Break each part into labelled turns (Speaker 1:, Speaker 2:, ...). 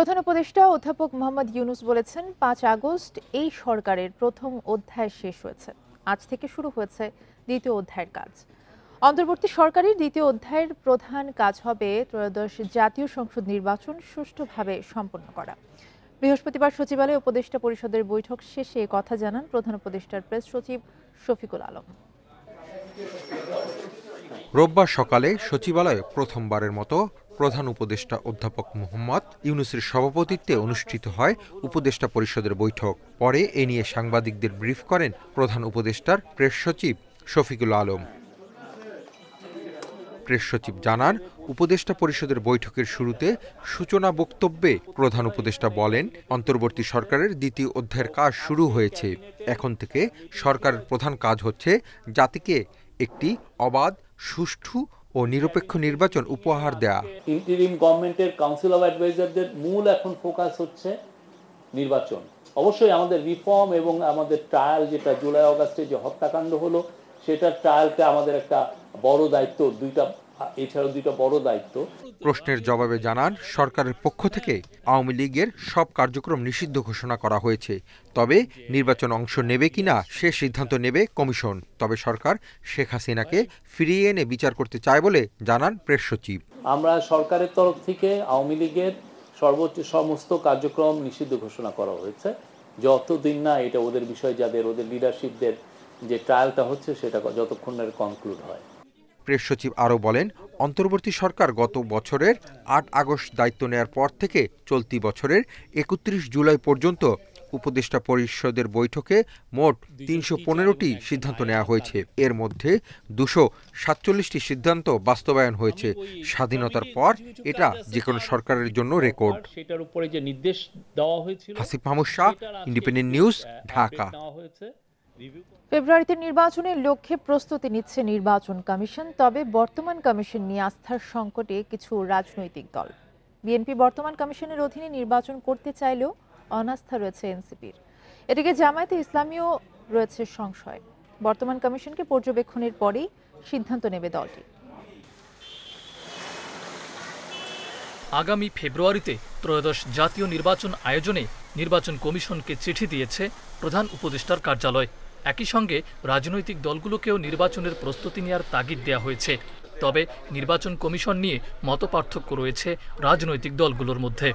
Speaker 1: প্রধান উপদেষ্টা অধ্যাপক মোহাম্মদ ইউনূস বলেছেন ৫ আগস্ট এই সরকারের প্রথম অধ্যায় শেষ হয়েছে। আজ থেকে শুরু হয়েছে দ্বিতীয় অধ্যায়ের কাজ। অন্তর্বর্তী সরকারের দ্বিতীয় অধ্যায়ের প্রধান কাজ হবে ত্রয়োদশ জাতীয় সংসদ নির্বাচন সুষ্ঠুভাবে সম্পন্ন করা। বৃহস্পতিবার সচিবালয়ে উপদেষ্টা পরিষদের বৈঠক শেষে কথা জানান প্রধান উপদেষ্টার প্রেস সচিব শফিকুল আলম।
Speaker 2: রোববার সকালে সচিবালয়ে প্রথমবারের মতো প্রধান উপদেষ্টা অধ্যাপক মোহাম্মদ ইউনূসের সভাপতিত্বে অনুষ্ঠিত হয় উপদেষ্টা পরিষদের বৈঠক। পরে এ নিয়ে সাংবাদিকদের ব্রিফ করেন প্রধান উপদেষ্টার প্রেস সচিব শফিকুল আলম। প্রেস সচিব জানান, উপদেষ্টা পরিষদের বৈঠকের শুরুতে সূচনা বক্তব্যে প্রধান উপদেষ্টা বলেন, অন্তর্বর্তী সরকারের দ্বিতীয় অধ্যায়ের কাজ শুরু হয়েছে। এখন থেকে সরকারের প্রধান কাজ হচ্ছে জাতিকে একটি অবাধ, সুষ্ঠু ও নিরপেক্ষ নির্বাচন উপহার দেয়া।
Speaker 3: ইন্টারিম গভর্নমেন্টের কাউন্সিল অফ অ্যাডভাইজারদের মূল এখন ফোকাস হচ্ছে নির্বাচন। অবশ্যই আমাদের রিফর্ম এবং আমাদের ট্রায়াল, যেটা জুলাই আগস্টে যে হত্যাকাণ্ড হলো, সেটার ট্রায়ালটা আমাদের একটা বড় দায়িত্ব, এছাড়াও দুইটা বড় দায়িত্ব।
Speaker 2: প্রশ্নের জবাবে জানান, সরকারের পক্ষ থেকে আওয়ামী লীগের সব কার্যক্রম নিষিদ্ধ ঘোষণা করা হয়েছে। তবে নির্বাচন অংশ নেবে কিনা সে সিদ্ধান্ত নেবে কমিশন। তবে সরকার শেখ হাসিনাকে ফিরিয়ে এনে বিচার করতে চায় বলে জানান প্রেস সচিব।
Speaker 3: আমরা সরকারের তরফ থেকে আওয়ামী লীগের সর্বোচ্চ সমস্ত কার্যক্রম নিষিদ্ধ ঘোষণা করা হয়েছে, যতদিন না এটা ওদের বিষয়, ওদের লিডারশিপদের যে ট্রায়ালটা হচ্ছে সেটা যতক্ষণ না কনক্লুড হয়।
Speaker 2: প্রেস সচিব আরও বলেন, অন্তর্বর্তী সরকার গত বছরের ৮ আগস্ট দায়িত্ব নেয়ার পর থেকে চলতি বছরের ৩১ জুলাই পর্যন্ত উপদেষ্টা পরিষদের বৈঠকে মোট ৩১৫টি সিদ্ধান্ত নেওয়া হয়েছে। এর মধ্যে ২৪৭টি সিদ্ধান্ত বাস্তবায়ন হয়েছে। স্বাধীনতার পর এটা যে কোনো সরকারের জন্য রেকর্ড।
Speaker 3: সেটার উপরে যে নির্দেশ দেওয়া হয়েছিল।
Speaker 2: Hasif Mahmud Shah, independent news, Dhaka.
Speaker 1: ফেব্রুয়ারিতে নির্বাচনের লক্ষ্যে প্রস্তুতি নিচ্ছে নির্বাচন কমিশন। তবে বর্তমান কমিশন নিয়ে আস্থার সংকটে কিছু রাজনৈতিক দল। বিএনপি বর্তমান কমিশনের অধীনে নির্বাচন করতে চাইলেও অনাস্থা রয়েছে এনসিপির। এদিকে জামায়াতে ইসলামীও রয়েছে সংশয়। বর্তমান কমিশনকে পর্যবেক্ষণের পরেই সিদ্ধান্ত নেবে দলটি।
Speaker 4: আগামী ফেব্রুয়ারিতে ত্রয়োদশ জাতীয় নির্বাচন আয়োজনে নির্বাচন কমিশনকে চিঠি দিয়েছে প্রধান উপদেষ্টার কার্যালয়। একই সঙ্গে রাজনৈতিক দলগুলোকেও নির্বাচনের প্রস্তুতি নেওয়ার তাগিদ দেওয়া হয়েছে। তবে নির্বাচন কমিশন নিয়ে মতপার্থক্য রয়েছে রাজনৈতিক দলগুলোর মধ্যে।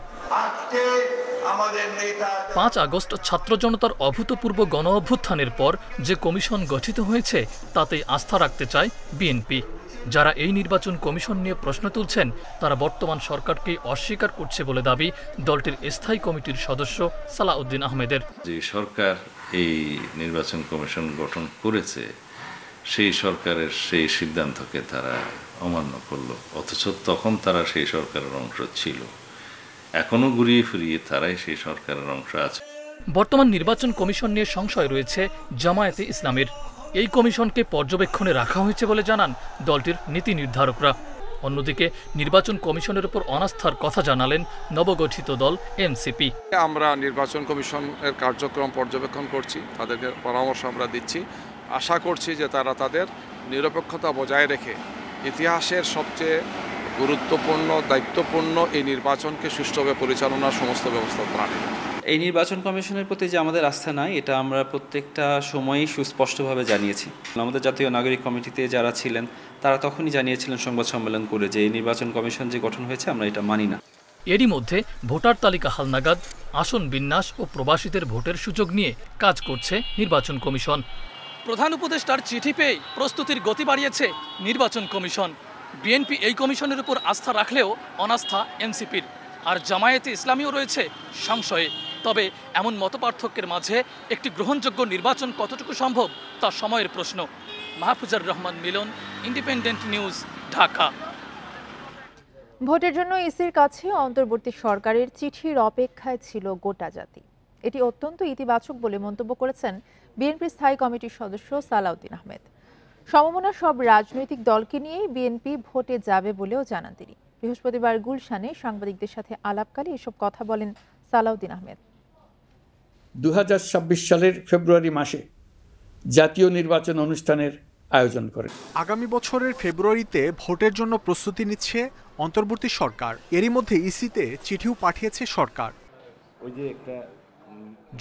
Speaker 4: ৫ আগস্ট ছাত্র জনতার অভূতপূর্ব গণ অভ্যুত্থানের পর যে কমিশন গঠিত হয়েছে তাতেই আস্থা রাখতে চায় বিএনপি। যারা এই নির্বাচন কমিশন নিয়ে প্রশ্ন তুলছেন তারা বর্তমান সরকারকে অস্বীকার করছে বলে দাবি দলটির স্থায়ী কমিটির সদস্য সালাউদ্দিন আহমেদের।
Speaker 5: যে সরকার এই নির্বাচন কমিশন গঠন করেছে, সেই সরকারের সেই সিদ্ধান্তকে তারা অমান্য করলো, অথচ তখন তারা সেই সরকারের অংশ ছিল। এখনো ঘুরিয়ে ফিরিয়ে তারাই সেই সরকারের অংশ আছে।
Speaker 4: বর্তমান নির্বাচন কমিশন নিয়ে সংশয় রয়েছে জামায়াতে ইসলামের। এই কমিশনকে পর্যবেক্ষণে রাখা হয়েছে বলে জানান দলটির নীতি নির্ধারকরা। অন্যদিকে নির্বাচন কমিশনের উপর অনাস্থার কথা জানালেন নবগঠিত দল এনসিপি।
Speaker 6: আমরা নির্বাচন কমিশনের কার্যক্রম পর্যবেক্ষণ করছি, তাদেরকে পরামর্শ আমরা দিচ্ছি। আশা করছি যে তারা তাদের নিরপেক্ষতা বজায় রেখে ইতিহাসের সবচেয়ে গুরুত্বপূর্ণ, দায়িত্বপূর্ণ এই নির্বাচনকে সুষ্ঠুভাবে পরিচালনার সমস্ত ব্যবস্থা নেবে।
Speaker 7: এই নির্বাচন কমিশনের প্রতি যে আমাদের আস্থা নাই, এটা আমরা প্রত্যেকটা সময়ই সুস্পষ্টভাবে জানিয়েছি। আমাদের জাতীয় নাগরিক কমিটিতে যারা ছিলেন তারা তখনই জানিয়েছিলেন সংবাদ সম্মেলন করে যে এই নির্বাচন কমিশন যে গঠন হয়েছে আমরা এটা মানি না।
Speaker 4: এরই মধ্যে ভোটার তালিকা হালনাগাদ, আসন বিন্যাস ও প্রবাসীদের ভোটের সুযোগ নিয়ে কাজ করছে নির্বাচন কমিশন। প্রধান উপদেষ্টার চিঠি পেয়ে প্রস্তুতির গতি বাড়িয়েছে নির্বাচন কমিশন। বিএনপি এই কমিশনের উপর আস্থা রাখলেও অনাস্থা এনসিপির, আর জামায়াতে ইসলামীও রয়েছে সংশয়ে। তবে এমন মতপার্থক্যের মাঝে একটি গ্রহণযোগ্য নির্বাচন কতটুকু সম্ভব তা সময়ের প্রশ্ন। মাহফুজার রহমান মিলন, ইন্ডিপেন্ডেন্ট নিউজ, ঢাকা।
Speaker 1: ভোটের জন্য ইসির কাছে অন্তর্বর্তী সরকারের চিঠির অপেক্ষায় ছিল গোটা জাতি। এটি অত্যন্ত ইতিবাচক বলে মন্তব্য করেছেন বিএনপির স্থায়ী কমিটির সদস্য সালাউদ্দিন আহমেদ। সমমনা সব রাজনৈতিক দলকে নিয়েই বিএনপি ভোটে যাবে বলেও জানান তিনি। বৃহস্পতিবার গুলশানে সাংবাদিকদের সাথে আলাপকালে এসব কথা বলেন সালাউদ্দিন আহমেদ।
Speaker 8: ২০২৬ সালের ফেব্রুয়ারি মাসে জাতীয় নির্বাচন অনুষ্ঠানের আয়োজন করে।
Speaker 9: আগামী বছরের ফেব্রুয়ারিতে ভোটের জন্য প্রস্তুতি নিচ্ছে অন্তর্বর্তী সরকার। এরই মধ্যে ইসিতে চিঠিও পাঠিয়েছে সরকার।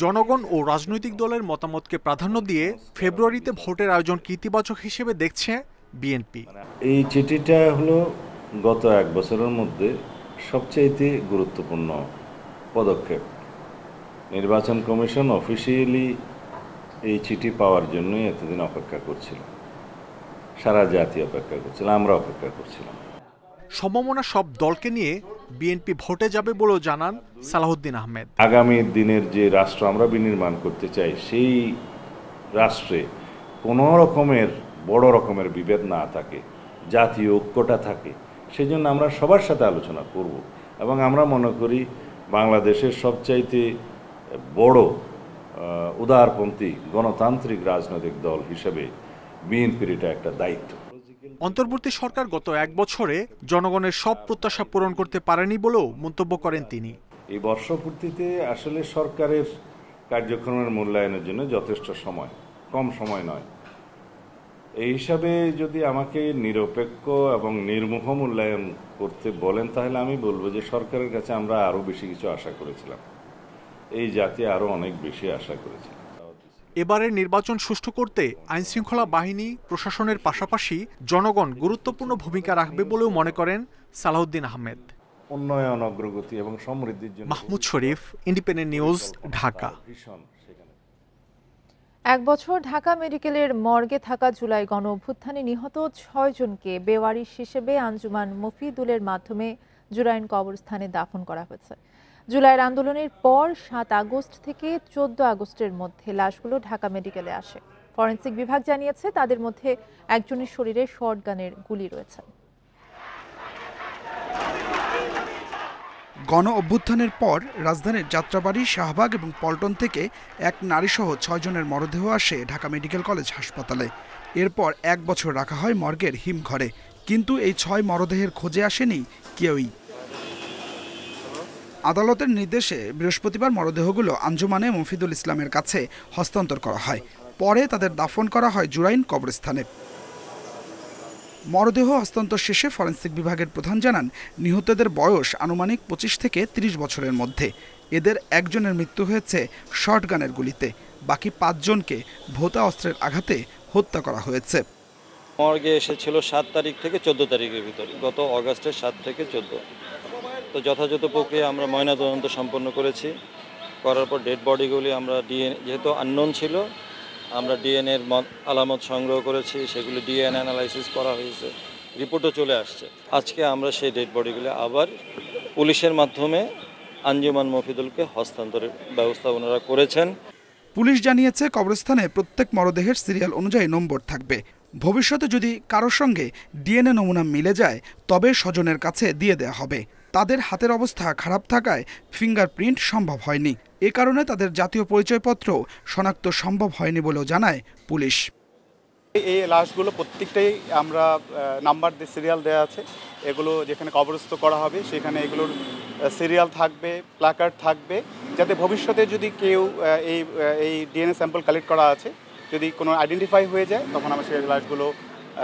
Speaker 9: জনগণ ও রাজনৈতিক দলের মতামতকে প্রাধান্য দিয়ে ফেব্রুয়ারিতে ভোটের আয়োজন ইতিবাচক হিসেবে দেখছে বিএনপি।
Speaker 5: এই চিঠিটা হলো গত এক বছরের মধ্যে সবচাইতে গুরুত্বপূর্ণ পদক্ষেপ। নির্বাচন কমিশন অফিসিয়ালি এই চিঠি পাওয়ার জন্যই এতদিন অপেক্ষা করছিল, সারা জাতি অপেক্ষা করছিল, আমরা অপেক্ষা করছিলাম।
Speaker 9: সমমনা সব দলকে নিয়ে বিএনপি ভোটে যাবে বলেও জানান সালাউদ্দিন আহমেদ।
Speaker 5: আগামী দিনের যে রাষ্ট্র আমরা বিনির্মাণ করতে চাই, সেই রাষ্ট্রে কোনো রকমের বড় রকমের বিভেদ না থাকে, জাতীয় ঐক্যটা থাকে, সেই জন্য আমরা সবার সাথে আলোচনা করব। এবং আমরা মনে করি বাংলাদেশের সবচাইতে বড় উদারপন্থী গণতান্ত্রিক রাজনৈতিক দল হিসেবে বিএনপির এটা একটা দায়িত্ব।
Speaker 9: অন্তর্বর্তী সরকার গত এক বছরে জনগণের সব প্রত্যাশা পূরণ করতে পারেনি বলেও মন্তব্য করেন তিনি।
Speaker 5: এই বর্ষপূর্তিতে আসলে সরকারের কার্যক্রমের মূল্যায়নের জন্য যথেষ্ট সময়, কম সময় নয়। এই হিসাবে যদি আমাকে নিরপেক্ষ এবং নির্মোহ মূল্যায়ন করতে বলেন, তাহলে আমি বলবো যে সরকারের কাছে আমরা আরো বেশি কিছু আশা করেছিলাম, এই জাতি আরো অনেক বেশি আশা করেছিল।
Speaker 9: এবারের নির্বাচন সুষ্ঠু করতে আইনশৃঙ্খলা বাহিনী, প্রশাসনের পাশাপাশি জনগণ গুরুত্বপূর্ণ ভূমিকা রাখবে বলেও মনে করেন সালাউদ্দিন আহমেদ।
Speaker 5: উন্নয়ন, অগ্রগতি এবং সমৃদ্ধির জন্য।
Speaker 9: মাহমুদ শরীফ, ইন্ডিপেন্ডেন্ট নিউজ, ঢাকা।
Speaker 1: এক বছর ঢাকা মেডিকেলের মর্গে থাকা জুলাই গণ অভ্যুত্থানে নিহত ৬ জনকে বেওয়ারিশ হিসেবে আঞ্জুমান মফিদুলের মাধ্যমে জুরাইন কবরস্থানে দাফন করা হয়েছে। জুলাইয়ের আন্দোলনের পর ৭ আগস্ট থেকে ১৪ আগস্টের মধ্যে লাশগুলো ঢাকা মেডিকেলে আসে। ফরেনসিক বিভাগ জানিয়েছে তাদের মধ্যে একজনের শরীরে শটগানের গুলি রয়েছে।
Speaker 10: গণ অভ্যুত্থানের পর রাজধানীর যাত্রাবাড়ি, শাহবাগ এবং পল্টন থেকে এক নারীসহ ৬ জনের মরদেহ আসে ঢাকা মেডিকেল কলেজ হাসপাতালে। এরপর এক বছর রাখা হয় মর্গের হিমঘরে, কিন্তু এই ৬ মরদেহের খোঁজে আসেনি কেউই। আদালতের নির্দেশে বৃহস্পতিবার মরদেহগুলো আঞ্জুমানে মফিদুল ইসলামের কাছে হস্তান্তর করা হয়। পরে তাদের দাফন করা হয় জুরাইন কবরস্থানে। মরদেহ হস্তান্তর শেষে ফরেনসিক বিভাগের প্রধান জানান, নিহতদের বয়স আনুমানিক ২৫ থেকে ৩০ বছরের মধ্যে। এদের একজনের মৃত্যু হয়েছে শটগানের গুলিতে, বাকি ৫ জনকে ভোঁতা অস্ত্রের আঘাতে হত্যা করা হয়েছে।
Speaker 11: মর্গে এসেছিল ৭ তারিখ থেকে ১৪ তারিখের ভিতরে, গত অগাস্টের ৭ থেকে ১৪। তো যথাযথ প্রক্রিয়া আমরা ময়নাতদন্ত সম্পন্ন করেছি। করার পর ডেড বডিগুলি আমরা ডিএনএ, যেহেতু আননোন ছিল, আমরা ডিএনএর আলামত সংগ্রহ করেছি, সেগুলি ডিএনএ অ্যানালাইসিস করা হয়েছে, রিপোর্টও চলে আসছে। আজকে আমরা সেই ডেড বডিগুলি আবার পুলিশের মাধ্যমে আঞ্জুমান মফিদুলকে হস্তান্তরের ব্যবস্থা ওনারা করেছেন।
Speaker 10: পুলিশ জানিয়েছে কবরস্থানে প্রত্যেক মরদেহের সিরিয়াল অনুযায়ী নম্বর থাকবে। ভবিষ্যতে যদি কারোর সঙ্গে ডিএনএ নমুনা মিলে যায় তবে স্বজনের কাছে দিয়ে দেওয়া হবে। তাদের হাতের অবস্থা খারাপ থাকায় ফিঙ্গারপ্রিন্ট সম্ভব হয়নি। এ কারণে তাদের জাতীয় পরিচয়পত্র শনাক্ত সম্ভব হয়নি বলেও জানায় পুলিশ।
Speaker 12: এই লাশগুলো প্রত্যেকটাই আমরা নাম্বার দিয়ে সিরিয়াল দেওয়া আছে। এগুলো যেখানে কবরস্থ করা হবে সেখানে এগুলোর সিরিয়াল থাকবে, প্ল্যাকার্ড থাকবে, যাতে ভবিষ্যতে যদি কেউ এই ডিএনএ স্যাম্পল কালেক্ট করা আছে, যদি কোনো আইডেন্টিফাই হয়ে যায় তখন আমরা সেই লাশগুলো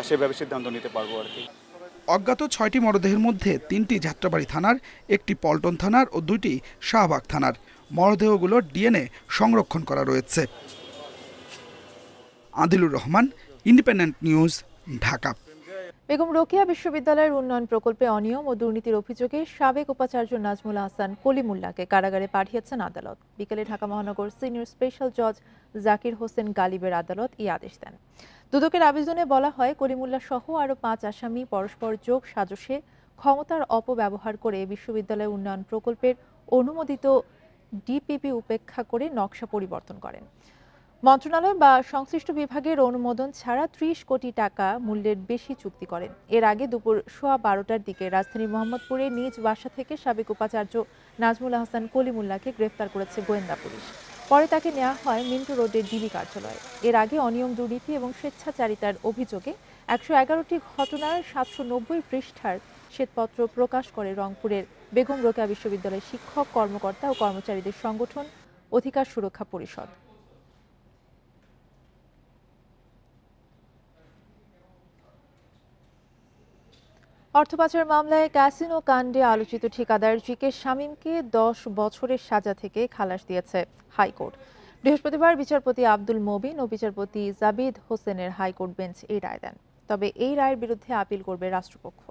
Speaker 12: সেভাবে সিদ্ধান্ত নিতে পারবো আর কি।
Speaker 10: অজ্ঞাত ৬টি মরদেহের মধ্যে ৩টি যাত্রাবাড়ি থানার, ১টি পল্টন থানার ও ২টি শাহবাগ থানার। মরদেহগুলোর ডিএনএ সংরক্ষণ করা রয়েছে। আদিলুর রহমান, ইন্ডিপেন্ডেন্ট নিউজ, ঢাকা।
Speaker 1: বেগম রোকেয়া বিশ্ববিদ্যালয়ের উন্নয়ন প্রকল্পে অনিয়ম ও দুর্নীতির অভিযোগে সাবেক উপাচার্য নাজমুল হাসান কলিমুল্লাহকে কারাগারে পাঠিয়েছেন আদালত। বিকেলে ঢাকা মহানগর সিনিয়র স্পেশাল জজ জাকির হোসেন গালিবের আদালত এই আদেশ দেন। দুদকের আবেদনে বলা হয়, কলিমুল্লাহ সহ আরও ৫ আসামি পরস্পর যোগ সাজশে ক্ষমতার অপব্যবহার করে বিশ্ববিদ্যালয় উন্নয়ন প্রকল্পের অনুমোদিত ডিপিপি উপেক্ষা করে নকশা পরিবর্তন করেন। মন্ত্রণালয় বা সংশ্লিষ্ট বিভাগের অনুমোদন ছাড়া ৩০ কোটি টাকা মূল্যের বেশি চুক্তি করেন। এর আগে দুপুর 12:15টার দিকে রাজধানী মোহাম্মদপুরে নিজ বাসা থেকে সাবেক উপাচার্য নাজমুল হাসান কলিমুল্লাহকে গ্রেফতার করেছে গোয়েন্দা পুলিশ। পরে তাকে নেওয়া হয় মিন্টু রোডের ডিবি কার্যালয়ে। এর আগে অনিয়ম, দুর্নীতি এবং স্বেচ্ছাচারিতার অভিযোগে ১১১টি ঘটনার ৭৯০ পৃষ্ঠার শ্বেতপত্র প্রকাশ করে রংপুরের বেগম রোকেয়া বিশ্ববিদ্যালয়ের শিক্ষক, কর্মকর্তা ও কর্মচারীদের সংগঠন অধিকার সুরক্ষা পরিষদ। অর্থ পাচার মামলায় ক্যাসিনো কাণ্ডে আলোচিত ঠিকাদার জিকে শামীমকে 10 বছরের সাজা থেকে খালাস দিয়েছে হাইকোর্ট। বৃহস্পতিবার বিচারপতি আব্দুল মবিন ও বিচারপতি জাবিদ হোসেনের হাইকোর্ট বেঞ্চ এই রায় দেন। তবে এই রায়ের বিরুদ্ধে আপিল করবে রাষ্ট্রপক্ষ।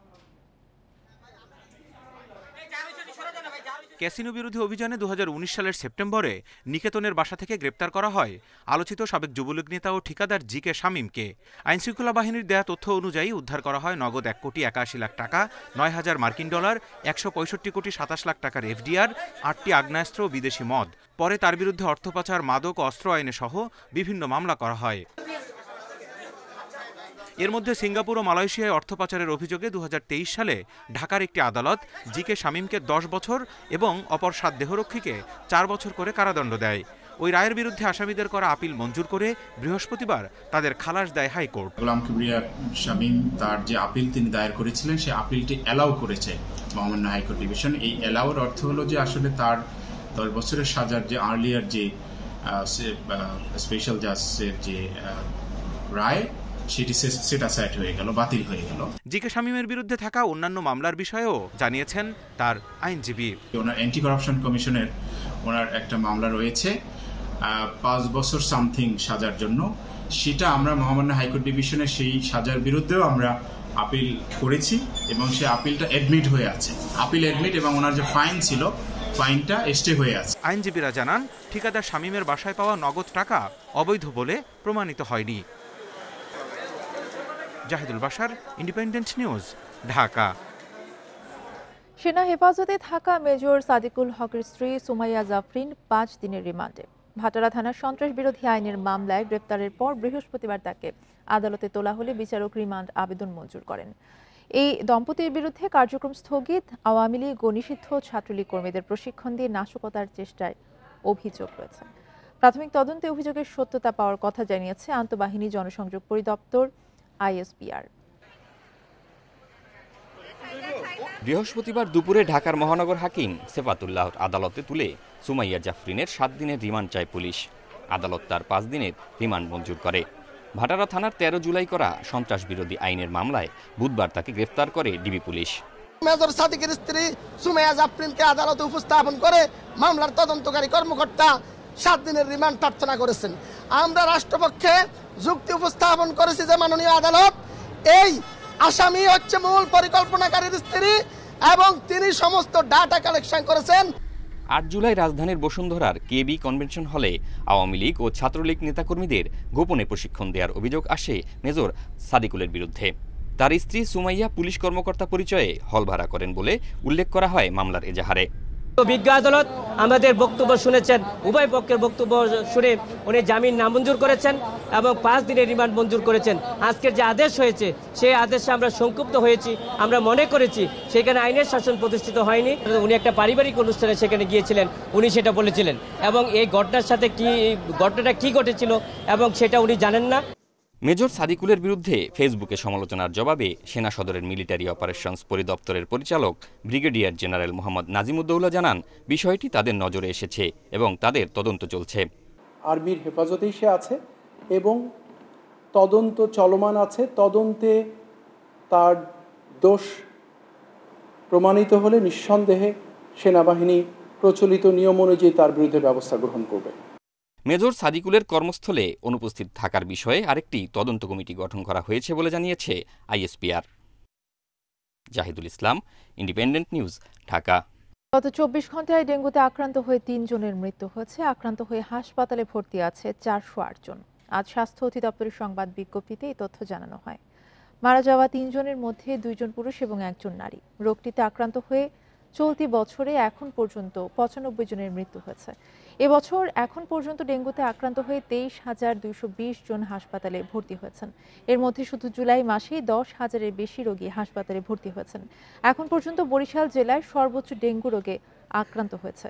Speaker 8: ক্যাসিনো বিরোধী অভিযানে 2019 সালের সেপ্টেম্বরে নিকেতনের বাসা থেকে গ্রেপ্তার করা হয় আলোচিত সাবেক যুবলীগ নেতা ও ঠিকাদার জিকে শামীমকে। আইনশৃঙ্খলা বাহিনীর দেয়া তথ্য অনুযায়ী উদ্ধার করা হয় নগদ 1,81,00,000 টাকা, 9,000 মার্কিন ডলার, 165,27,00,000 টাকার এফডিআর, 8টি আগ্নেয়াস্ত্র ও বিদেশি মদ। পরে তার বিরুদ্ধে অর্থ পাচার, মাদক ও অস্ত্র আইনে সহ বিভিন্ন মামলা করা হয়। এর মধ্যে সিঙ্গাপুর ও মালয়েশিয়ায় অর্থ পাচারের অভিযোগে 2023 সালে ঢাকার একটি আদালত জিকে শামীমকে 10 বছর এবং অপর 7 দেহরক্ষীকে 4 বছর করে কারাদণ্ড দেয়। ওই রায়ের বিরুদ্ধে আসামিদের করা আপিল মঞ্জুর করে বৃহস্পতিবার তাদের খালাস দেয় হাইকোর্ট।
Speaker 13: গোলাম কিবরিয়া শামীম তার যে আপিল তিনি দায়ের করেছিলেন সেই আপিলটি অ্যালাউ করেছে মহামান্য হাইকোর্ট ডিভিশন। এই অ্যালাউর অর্থ হলো যে আসলে তার 10 বছরের সাজার যে আর্লিয়ার যে স্পেশাল জাজের যে রায় সেটি সেট অ্যাসাইড হয়ে গেল, বাতিল হয়ে গেল।
Speaker 8: জিকে শামীমের বিরুদ্ধে থাকা অন্যান্য মামলার বিষয়েও জানিয়েছেন তার আইনজীবী।
Speaker 13: ওনার অ্যান্টি করাপশন কমিশনের ওনার একটা মামলা রয়েছে 5 বছর সামথিং সাজার জন্য। সেটা আমরা মহামান্য হাইকোর্ট ডিভিশনের সেই সাজার বিরুদ্ধেও আমরা আপিল করেছি এবং সেই আপিলটা অ্যাডমিট হয়ে আছে। আপিল অ্যাডমিট এবং ওনার যে ফাইন ছিল ফাইনটা স্টে হয়ে আছে।
Speaker 8: আইনজীবীরা জানান ঠিকাদার শামীমের বাসায় পাওয়া নগদ টাকা অবৈধ বলে প্রমাণিত হয়নি। Zahidul Bashar, independent news, Dhaka.
Speaker 1: সেনা হেফাজতে থাকা মেজর সাদিকুল হকের স্ত্রী সুমাইয়া জাফরিন 5 দিনের রিমান্ডে। ভাটারা থানার সন্ত্রাস বিরোধী আইনের মামলায় গ্রেপ্তারের পর বৃহস্পতিবার তাকে আদালতে তোলা হলে বিচারক রিমান্ড আবেদন মঞ্জুর করেন। এই দম্পতির বিরুদ্ধে কার্যক্রম স্থগিত, আওয়ামী লীগ ও নিষিদ্ধ ছাত্রলীগ কর্মীদের প্রশিক্ষণ দিয়ে নাশকতার চেষ্টায় অভিযোগ রয়েছে। প্রাথমিক তদন্তে অভিযোগের সত্যতা পাওয়ার কথা জানিয়েছে আন্তঃবাহিনী জনসংযোগ পরিদপ্তর ISPR।
Speaker 14: বৃহস্পতিবার দুপুরে ঢাকার মহানগর হাকিম সেফাতুল্লাহ আদালতে তুলে সুমাইয়া জাফরিনের 7 দিনের রিমান্ড চায় পুলিশ। আদালত তার 5 দিনের রিমান্ড মঞ্জুর করে। ভাটারা থানার 13 জুলাই করা সন্ত্রাস বিরোধী আইনের মামলায় বুধবার তাকে গ্রেফতার করে ডিবি পুলিশ।
Speaker 15: মেজর সাদিকের স্ত্রী সুমাইয়া জাফরিনকে আদালতে উপস্থাপন করে মামলার তদন্তকারী কর্মকর্তা 7 দিনের রিমান্ড প্রার্থনা করেছেন। আমরা রাষ্ট্রপক্ষে যুক্তি উপস্থাপন করেছি যে মাননীয় আদালত, এই আসামি হচ্ছে মূল পরিকল্পনাকারীর স্ত্রী এবং তিনি সমস্ত ডাটা কালেকশন করেছেন।
Speaker 14: 8 জুলাই রাজধানীর বসুন্ধরার কেবি কনভেনশন হলে আওয়ামী লীগ ও ছাত্রলীগ নেতাকর্মীদের গোপনে প্রশিক্ষণ দেওয়ার অভিযোগ আসে মেজর সাদিকুলের বিরুদ্ধে। তার স্ত্রী সুমাইয়া পুলিশ কর্মকর্তা পরিচয়ে হল ভাড়া করেন বলে উল্লেখ করা হয় মামলার এজাহারে।
Speaker 16: বিজ্ঞ আদালত আমাদের বক্তব্য শুনেছেন, উভয় পক্ষের বক্তব্য শুনে উনি জামিন নামঞ্জুর করেছেন এবং 5 দিনের রিমান্ড মঞ্জুর করেছেন। আজকের যে আদেশ হয়েছে সেই আদেশে আমরা সংক্ষুব্ধ হয়েছি। আমরা মনে করেছি সেখানে আইনের শাসন প্রতিষ্ঠিত হয়নি। উনি একটা পারিবারিক অনুষ্ঠানে সেখানে গিয়েছিলেন, উনি সেটা বলেছিলেন এবং এই ঘটনার সাথে ঘটনাটা কি ঘটেছিল এবং সেটা উনি জানেন না।
Speaker 14: মেজর সাদিকুলের বিরুদ্ধে ফেসবুকে সমালোচনার জবাবে সেনা সদরের মিলিটারি অপারেশনস পরিদপ্তরের পরিচালক ব্রিগেডিয়ার জেনারেল মোহাম্মদ নাজিমুদ্দৌলা জানান বিষয়টি তাদের নজরে এসেছে এবং তাদের তদন্ত চলছে।
Speaker 17: আর্মির হেফাজতেই সে আছে এবং তদন্ত চলমান আছে। তদন্তে তার দোষ প্রমাণিত হলে নিঃসন্দেহে সেনাবাহিনী প্রচলিত নিয়ম অনুযায়ী তার বিরুদ্ধে ব্যবস্থা গ্রহণ করবে।
Speaker 14: মেজর সাদিকুলের কর্মস্থলে অনুপস্থিত থাকার বিষয়ে আরেকটি তদন্ত কমিটি গঠন করা হয়েছে বলে জানিয়েছে ISPR। জাহিদুল ইসলাম, ইন্ডিপেন্ডেন্ট নিউজ, ঢাকা।
Speaker 1: গত 24 ঘন্টায় ডেঙ্গুতে আক্রান্ত হয়ে 3 জনের মৃত্যু হয়েছে। আক্রান্ত হয়ে হাসপাতালে ভর্তি আছে 408 জন। আজ স্বাস্থ্য অধিদপ্তরের সংবাদ বিজ্ঞপ্তিতে এই তথ্য জানানো হয়। মারা যাওয়া 3 জনের মধ্যে 2 জন পুরুষ এবং 1 জন নারী। রোগটিতে আক্রান্ত হয়ে চলতি বছরে এখন পর্যন্ত 95 জনের মৃত্যু হয়েছে। এবছর এখন পর্যন্ত ডেঙ্গুতে আক্রান্ত হয়ে 23,220 জন হাসপাতালে ভর্তি হয়েছেন। এর মধ্যে শুধু জুলাই মাসেই 10,000-এর বেশি রোগী হাসপাতালে ভর্তি হয়েছেন। এখন পর্যন্ত বরিশাল জেলায় সর্বোচ্চ ডেঙ্গু রোগে আক্রান্ত হয়েছে।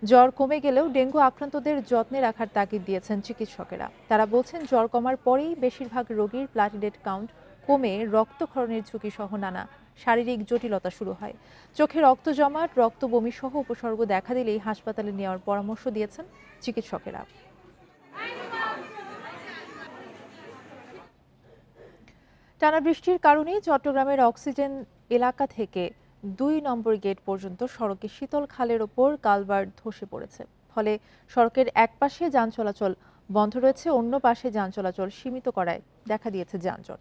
Speaker 1: জ্বর কমে গেলেও ডেঙ্গু আক্রান্তদের যত্নে রাখার তাগিদ দিয়েছেন চিকিৎসকেরা। তারা বলছেন জ্বর কমার পরেই বেশিরভাগ রোগীর প্লাটিলেট কাউন্ট কমে রক্তক্ষরণের ঝুঁকি সহ নানা শারীরিক জটিলতা শুরু হয়। চোখে রক্ত জমাট, রক্ত বমি সহ উপসর্গ দেখা দিলেই হাসপাতালে নেওয়ার পরামর্শ দিয়েছেন চিকিৎসকেরা। টানা বৃষ্টির কারণে চট্টগ্রামের অক্সিজেন এলাকা থেকে ২ নম্বর গেট পর্যন্ত সড়কে শীতল খালের ওপর কালভার্ট ধসে পড়েছে। ফলে সড়কের এক পাশে যান চলাচল বন্ধ রয়েছে, অন্য পাশে যান চলাচল সীমিত করায় দেখা দিয়েছে যানজট।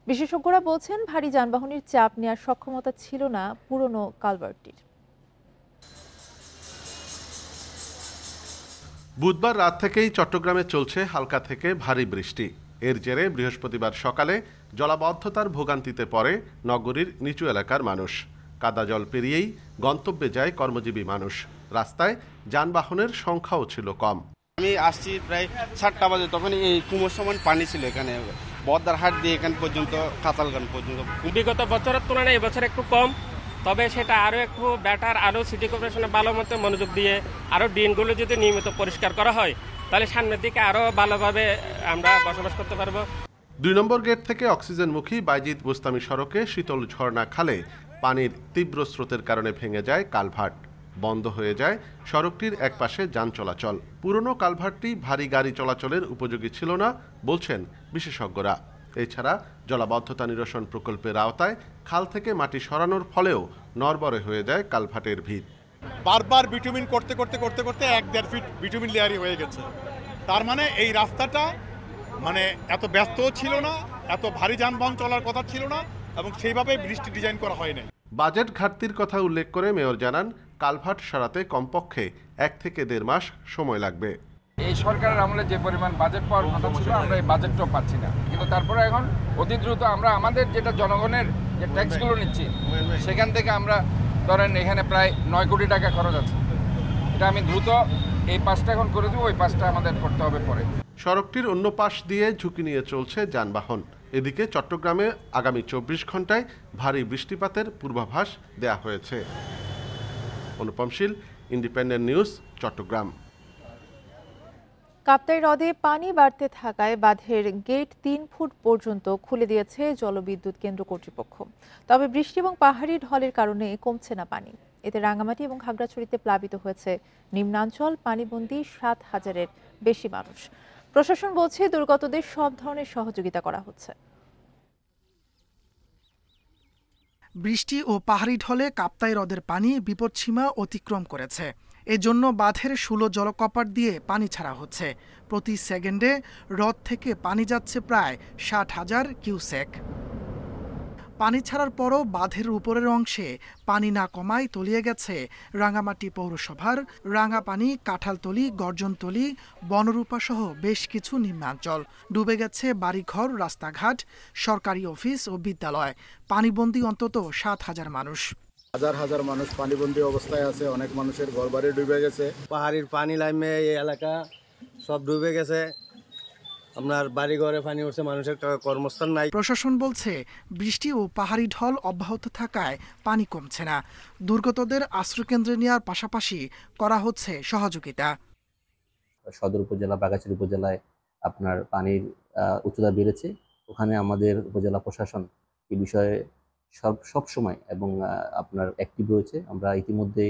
Speaker 1: বিশেষজ্ঞরা বলছেন, ভারী যানবাহনের চাপ নেওয়ার সক্ষমতা ছিল না পুরনো কালভার্টটির।
Speaker 18: বুধবার রাত থেকেই চট্টগ্রামে চলছে হালকা থেকে ভারী বৃষ্টি। এর জেরে বৃহস্পতিবার সকালে জলাবদ্ধতার ভোগান্তিতে পড়ে নগরীর নিচু এলাকার মানুষ। কাদা জল পেরিয়েই গন্তব্যে যায় কর্মজীবী মানুষ। রাস্তায় যানবাহনের সংখ্যাও ছিল কম।
Speaker 19: আমি আসছি প্রায় 7টা বাজে, তখন এই কুমোর সমান পানি ছিল এখানে, বদ্দার হাট দিয়ে এখান পর্যন্ত কাতালগান পর্যন্ত।
Speaker 16: বিগত বছরের তুলনায় এবছর একটু কম, তবে সেটা আরও একটু বেটার, আরও সিটি কর্পোরেশনে ভালো মতো মনোযোগ দিয়ে আরও ড্রেনগুলো যদি নিয়মিত পরিষ্কার করা হয়, তাহলে সামনের দিকে আরও ভালোভাবে আমরা বসবাস করতে পারবো।
Speaker 18: ২ নম্বর গেট থেকে অক্সিজেনমুখী বাইজিদ বুস্তামি সড়কে শীতল ঝর্ণা খালে পানির তীব্র স্রোতের কারণে ভেঙে যায় কালভার্ট। বন্ধ হয়ে যায় সড়কটির একপাশে যান চলাচল। পুরনো কালভার্টটি ভারী গাড়ি চলাচলের উপযোগী ছিল না বলছেন বিশেষজ্ঞরা। এছাড়া জলাবদ্ধতা নিরসন প্রকল্পের আওতায় খাল থেকে মাটি সরানোর ফলেও নড়বড়ে হয়ে যায় কালভার্টের ভিত।
Speaker 20: বারবার বিটুমিন করতে 1-1.5 ফিট বিটুমিন লেয়ারি হয়ে গেছে। তার মানে এই রাস্তাটা এত ব্যস্তও ছিল না, এত ভারী যানবাহন চলার কথা ছিল না, এবং সেইভাবে ব্রিজটি ডিজাইন করা হয় নাই।
Speaker 18: বাজেট ঘাটতির কথা উল্লেখ করে মেয়র জানান, কালভার্ট সারাতে কমপক্ষে 1 থেকে 1.5 মাস সময় লাগবে।
Speaker 21: এই সরকারের আমলে যে পরিমাণ বাজেট পাওয়ার কথা ছিল, আমরা এই বাজেটটাও পাচ্ছি না। কিন্তু তারপরে এখন অতি দ্রুত আমরা আমাদের যেটা জনগণের যে ট্যাক্সগুলো নিচ্ছি, সেখান থেকে আমরা ধরেন এখানে প্রায় 9 কোটি টাকা খরচ আছে। এটা আমি দ্রুত এই পাশটা এখন করে দেবো, ওই পাশটা আমাদের করতে হবে পরে।
Speaker 18: সড়কটির অন্য পাশ দিয়ে ঝুঁকি নিয়ে চলছে যানবাহন। এদিকে চট্টগ্রামে আগামী 24 ঘন্টায় ভারী বৃষ্টিপাতের পূর্বাভাস দেয়া হয়েছে। অনুপম শীল, ইন্ডিপেন্ডেন্ট নিউজ, চট্টগ্রাম।
Speaker 1: কাপ্তাই হ্রদে পানি বাড়তে থাকায় বাঁধের গেট 3 ফুট পর্যন্ত খুলে দিয়েছে জলবিদ্যুৎ কেন্দ্র কর্তৃপক্ষ। তবে বৃষ্টি এবং পাহাড়ি ঢলের কারণে কমছে না পানি। এতে রাঙ্গামাটি এবং খাগড়াছড়িতে প্লাবিত হয়েছে নিম্নাঞ্চল, পানিবন্দী 7,000-এর বেশি মানুষ। প্রশাসন বলছে, দুর্গতদের সব ধরনের সহযোগিতা করা হচ্ছে।
Speaker 10: বৃষ্টি ও পাহাড়ি ঢলে কাপ্তাই হ্রদের পানি বিপদসীমা অতিক্রম করেছে। এজন্য বাঁধের 16 জলকপাট দিয়ে পানি ছাড়া হচ্ছে। প্রতি সেকেন্ডে হ্রদ থেকে পানি যাচ্ছে প্রায় 60,000 কিউসেক। পানি ছাড়ার পরও বাঁধের উপরের অংশে পানি না কমায় তলিয়ে গেছে রাঙ্গামাটি পৌরসভার রাঙ্গাপানি, কাঁঠালতলি, গর্জনতলি, বনরূপা সহ বেশ কিছু নিম্নাঞ্চল। ডুবে গেছে বাড়িঘর, রাস্তাঘাট, সরকারি অফিস ও বিদ্যালয়। পানিবন্দী অন্তত 7,000 মানুষ।
Speaker 22: হাজার হাজার মানুষ পানিবন্দী অবস্থায় আছে। অনেক মানুষের ঘরবাড়ি ডুবে গেছে। পাহাড়ির পানি লাইমে এই এলাকা সব ডুবে গেছে। আপনার বাড়ি ঘরে পানি উঠছে, মানুষের কর্মস্থান নাই।
Speaker 10: প্রশাসন বলছে, বৃষ্টি ও পাহাড়ি ঢল অব্যাহত থাকায় পানি কমছে না। দুর্গতদের আশ্রয়কেন্দ্রে নেওয়ার পাশাপাশি করা হচ্ছে সহযোগিতা।
Speaker 23: সদর উপজেলা, বাগাছড়ি উপজেলায় আপনার পানির উচ্চতা বেড়েছে। ওখানে আমাদের উপজেলা প্রশাসন এই বিষয়ে সব সময় এবং আপনার অ্যাক্টিভ রয়েছে। আমরা ইতিমধ্যে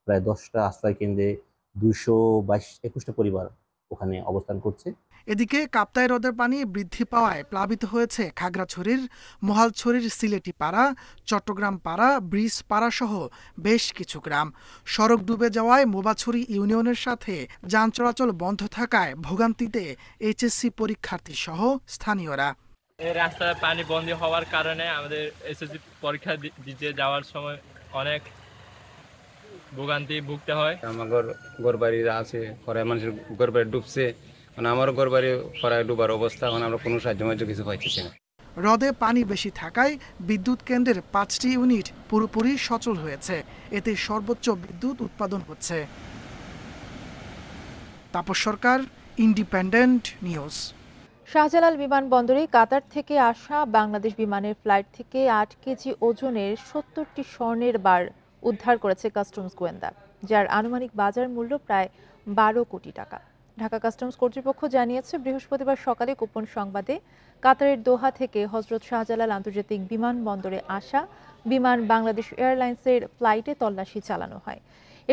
Speaker 23: প্রায় 10টা আশ্রয় কেন্দ্রে 221টা পরিবার ওখানে অবস্থান করছে।
Speaker 10: এদিকে কাপ্তাই হ্রদের পানি বৃদ্ধি পাওয়ায় প্লাবিত হয়েছে খাগড়াছড়ির মহালছড়ির সিলেটি পাড়া, চট্টগ্রাম পাড়া, ব্রিজ পাড়া সহ বেশ কিছু গ্রাম। সড়ক ডুবে যাওয়ায় মোবাছড়ি ইউনিয়নের সাথে যান চলাচল বন্ধ থাকায় ভোগান্তিতে এইচএসসি পরীক্ষার্থী সহ স্থানীয়রা।
Speaker 24: এই রাস্তায় পানি বন্ধ হওয়ার কারণে আমাদের এসএসসি পরীক্ষা দিতে যাওয়ার সময় অনেক ভোগান্তি ভুগতে হয়।
Speaker 25: আমার ঘর বাড়ি আছে, খরায় মানুষের ঘর বাড়ি ডুবছে, মানে আমার ঘর বাড়ি খরায় ডুবার অবস্থা। এখন আমরা কোনো সাহায্য কিছু পাইতেছি না।
Speaker 10: হ্রদে পানি বেশি থাকায় বিদ্যুৎ কেন্দ্রের 5টি ইউনিট পুরোপুরি সচল হয়েছে। এতে সর্বোচ্চ বিদ্যুৎ উৎপাদন হচ্ছে। তাপস সরকার, ইন্ডিপেন্ডেন্ট নিউজ।
Speaker 1: শাহজালাল বিমানবন্দরে কাতার থেকে আসা বাংলাদেশ বিমানের ফ্লাইট থেকে 8 কেজি ওজনের 70টি স্বর্ণের বার উদ্ধার করেছে কাস্টমস গোয়েন্দা, যার আনুমানিক বাজার মূল্য প্রায় 12 কোটি টাকা। ঢাকা কাস্টমস কর্তৃপক্ষ জানিয়েছে, বৃহস্পতিবার সকালে গোপন সংবাদে কাতারের দোহা থেকে হজরত শাহজালাল আন্তর্জাতিক বিমানবন্দরে আসা বিমান বাংলাদেশ এয়ারলাইন্সের ফ্লাইটে তল্লাশি চালানো হয়।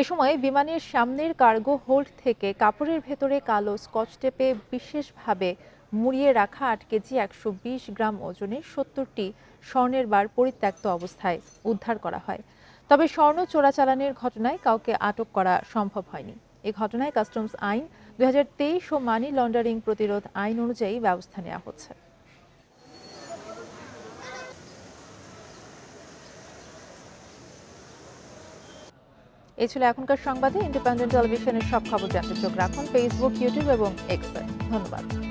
Speaker 1: এ সময় বিমানের সামনের কার্গো হোল্ড থেকে কাপড়ের ভেতরে কালো স্কচ টেপে বিশেষভাবে মুড়িয়ে রাখা 8 কেজি 120 গ্রাম ওজনের 70টি স্বর্ণের বার পরিত্যক্ত অবস্থায় উদ্ধার করা হয়। তবে স্বর্ণ চোরাচালানের ঘটনায় কাউকে আটক করা সম্ভব হয়নি। এই ঘটনায় কাস্টমস আইন 2023 ও মানি লন্ডারিং প্রতিরোধ আইন অনুযায়ী ব্যবস্থা নেওয়া হচ্ছে। এই ছিল এখনকার সংবাদে। ইন্ডিপেন্ডেন্ট টেলিভিশনের সব খবর জানতে চোখ রাখুন ফেসবুক, ইউটিউব এবং এক্সে। ধন্যবাদ।